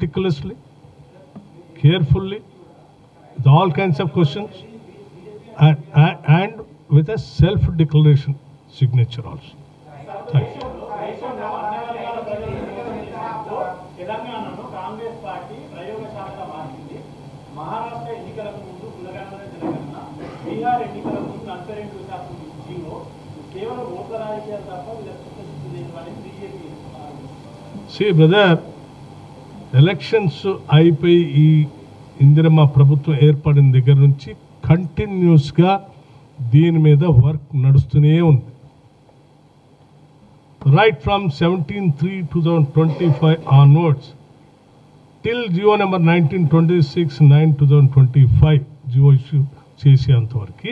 meticulously, carefully, with all kinds of questions, and with a self-declaration signature also. Thank you. తెలంగాణలో Congress party ప్రయోగశాలగా మారింది. మహారాష్ట్ర ఎన్నికలకు ముందు కులగణన జరగనున్న, బీహార్ ఎన్నికల ముందు 42% జీవో కేవలం ఓట్ల రాజకీయాలు తప్ప విలక్షిస్తుంది లేదని బీజేపీ. See brother, ఎలక్షన్స్ అయిపోయి ఈ ఇందిరమ్మ ప్రభుత్వం ఏర్పడిన దగ్గర నుంచి కంటిన్యూస్గా దీని మీద వర్క్ నడుస్తూనే ఉంది. Right from 17/3/2025 onwards till GO number 1926/9/2025 GO issue చేసేంతవరకు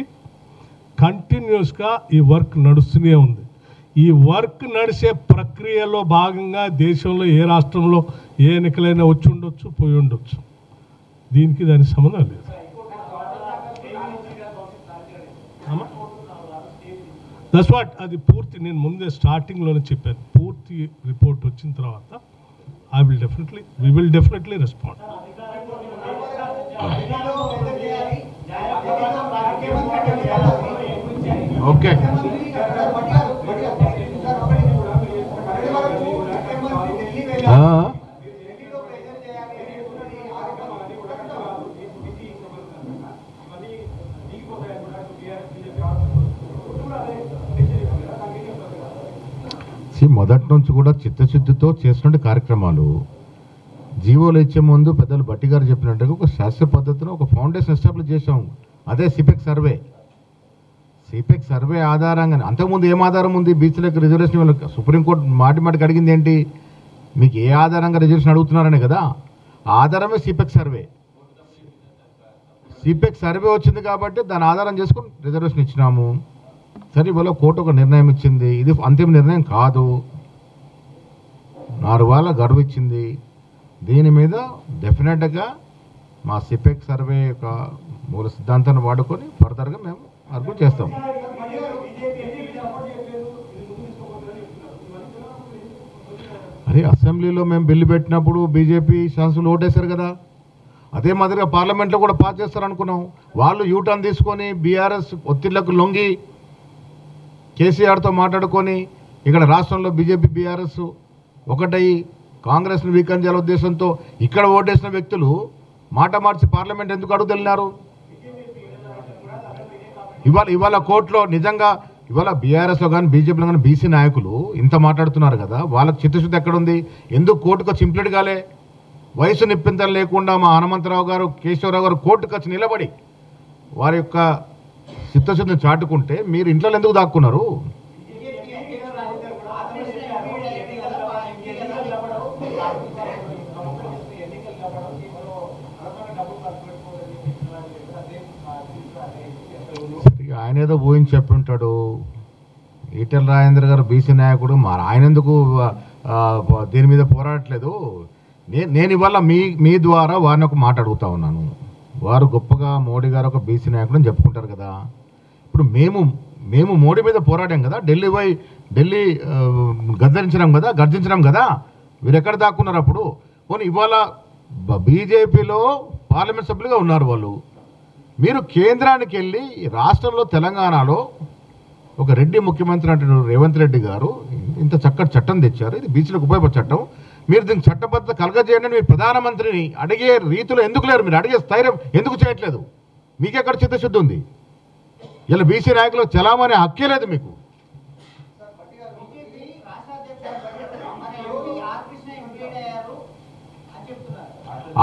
కంటిన్యూస్గా ఈ వర్క్ నడుస్తూనే ఉంది. ఈ వర్క్ నడిచే ప్రక్రియలో భాగంగా దేశంలో ఏ రాష్ట్రంలో ఏ ఎన్నికలైనా వచ్చి ఉండొచ్చు, పోయి ఉండొచ్చు. దీనికి దానికి సంబంధం లేదు. దట్స్ వాట్, అది పూర్తి నేను ముందే స్టార్టింగ్లోనే చెప్పాను. పూర్తి రిపోర్ట్ వచ్చిన తర్వాత we will definitely respond. Okay, మొదటి నుంచి కూడా చిత్తశుద్ధితో చేస్తున్న కార్యక్రమాలు. జీవోలు ఇచ్చే ముందు పెద్దలు భట్టి గారు చెప్పినట్టుగా ఒక శాస్త్రీయ పద్ధతిలో ఒక ఫౌండేషన్ ఎస్టాబ్లిష్ చేసాం. అదే సిపెక్ సర్వే ఆధారంగా. అంతకుముందు ఏం ఆధారం ఉంది? బీసీలకు రిజర్వేషన్ సుప్రీంకోర్టు మాటికి అడిగింది ఏంటి? మీకు ఏ ఆధారంగా రిజర్వేషన్ అడుగుతున్నారనే కదా. ఆధారమే సిపెక్ సర్వే వచ్చింది కాబట్టి దాని ఆధారం చేసుకుని రిజర్వేషన్ ఇచ్చినాము. సరే, ఇవాళ కోర్టు ఒక నిర్ణయం ఇచ్చింది. ఇది అంతిమ నిర్ణయం కాదు, 4 వారాల గడువు ఇచ్చింది. దీని మీద డెఫినెట్గా మా సిపెక్ సర్వే యొక్క మూల సిద్ధాంతాన్ని వాడుకొని ఫర్దర్గా మేము అర్గు చేస్తాం. అరే, అసెంబ్లీలో మేము బిల్లు పెట్టినప్పుడు బీజేపీ శాసనసభ్యులు ఓటేశారు కదా. అదే మాదిరిగా పార్లమెంట్లో కూడా పాస్ చేస్తారనుకున్నాం. వాళ్ళు యూటర్న్ తీసుకొని బీఆర్ఎస్ ఒత్తిళ్లకు లొంగి కేసీఆర్తో మాట్లాడుకొని ఇక్కడ రాష్ట్రంలో బీజేపీ బీఆర్ఎస్ ఒకటై కాంగ్రెస్ను వీకన్ చేయాల ఉద్దేశంతో ఇక్కడ ఓటేసిన వ్యక్తులు మాట మార్చి పార్లమెంట్ ఎందుకు అడుగుతున్నారు? ఇవాళ కోర్టులో నిజంగా ఇవాళ బీఆర్ఎస్లో కానీ బీజేపీలో కానీ బీసీ నాయకులు ఇంత మాట్లాడుతున్నారు కదా, వాళ్ళకి చిత్తశుద్ధి ఎక్కడుంది? ఎందుకు కోర్టుకు వచ్చి ఇంప్లీట్ కాలే? వయసు నిప్పింతలు లేకుండా మా హనుమంతరావు గారు, కేశవరావు గారు కోర్టుకు వచ్చి నిలబడి వారి యొక్క చిత్తశుద్ధిని చాటుకుంటే మీరు ఇంట్లో ఎందుకు దాక్కున్నారు? ఆయన ఏదో ఊహించి చెప్పి ఉంటాడు. ఈటెల రాజేందర్ గారు బీసీ నాయకుడు, ఆయన ఎందుకు దీని మీద పోరాడట్లేదు? నేను ఇవాళ మీ ద్వారా వారిని ఒక మాట అడుగుతా ఉన్నాను. వారు గొప్పగా మోడీ గారు ఒక బీసీ నాయకుడు అని చెప్పుకుంటారు కదా. ఇప్పుడు మేము మోడీ మీద పోరాడాం కదా, ఢిల్లీ గర్జించినాం కదా. మీరు ఎక్కడ దాక్కున్నారు అప్పుడు? పోనీ ఇవాళ బీజేపీలో పార్లమెంట్ సభ్యులుగా ఉన్నారు వాళ్ళు. మీరు కేంద్రానికి వెళ్ళి రాష్ట్రంలో తెలంగాణలో ఒక రెడ్డి ముఖ్యమంత్రి అంటే రేవంత్ రెడ్డి గారు ఇంత చక్కటి చట్టం తెచ్చారు, ఇది బీసీలకు ఉపయోగపడే చట్టం. మీరు దీనికి చట్టబద్ధత కలగజేయండి. మీరు ప్రధానమంత్రిని అడిగే రీతిలో ఎందుకు లేరు? మీరు అడిగే స్థైర్యం ఎందుకు చేయట్లేదు? మీకెక్కడ చిత్తశుద్ధి ఉంది? ఇలా బీసీ నాయకులు చలామణి హక్కే లేదు మీకు.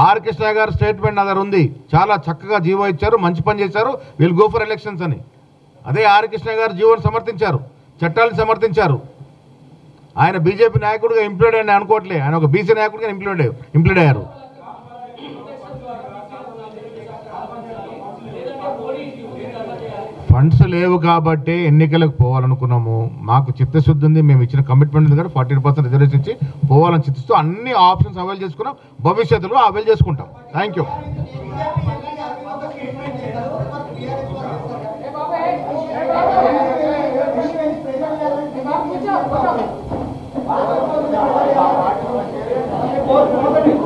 ఆర్ కృష్ణ గారు స్టేట్మెంట్ నా దగ్గర ఉంది. చాలా చక్కగా జీవో ఇచ్చారు, మంచి పని చేశారు, వీల్ గో ఫర్ ఎలక్షన్స్ అని. అదే ఆర్ కృష్ణ గారు జీవోని సమర్థించారు, చట్టాలను సమర్థించారు. ఆయన బీజేపీ నాయకుడిగా ఇంప్లీడ్ అయ్యి అనుకోవట్లే, ఆయన ఒక బీసీ నాయకుడిగా ఇంప్లీడ్ అయ్యారు. ఫండ్స్ లేవు కాబట్టి ఎన్నికలకు పోవాలనుకున్నాము. మాకు చిత్తశుద్ధి ఉంది, మేము ఇచ్చిన కమిట్మెంట్ ఉంది కదా, 40% రిజర్వేషన్ ఇచ్చి పోవాలని చిత్తిస్తూ అన్ని ఆప్షన్స్ అవైల్ చేసుకున్నాం. భవిష్యత్తులో అవైల్ చేసుకుంటాం. Thank you. Thank you.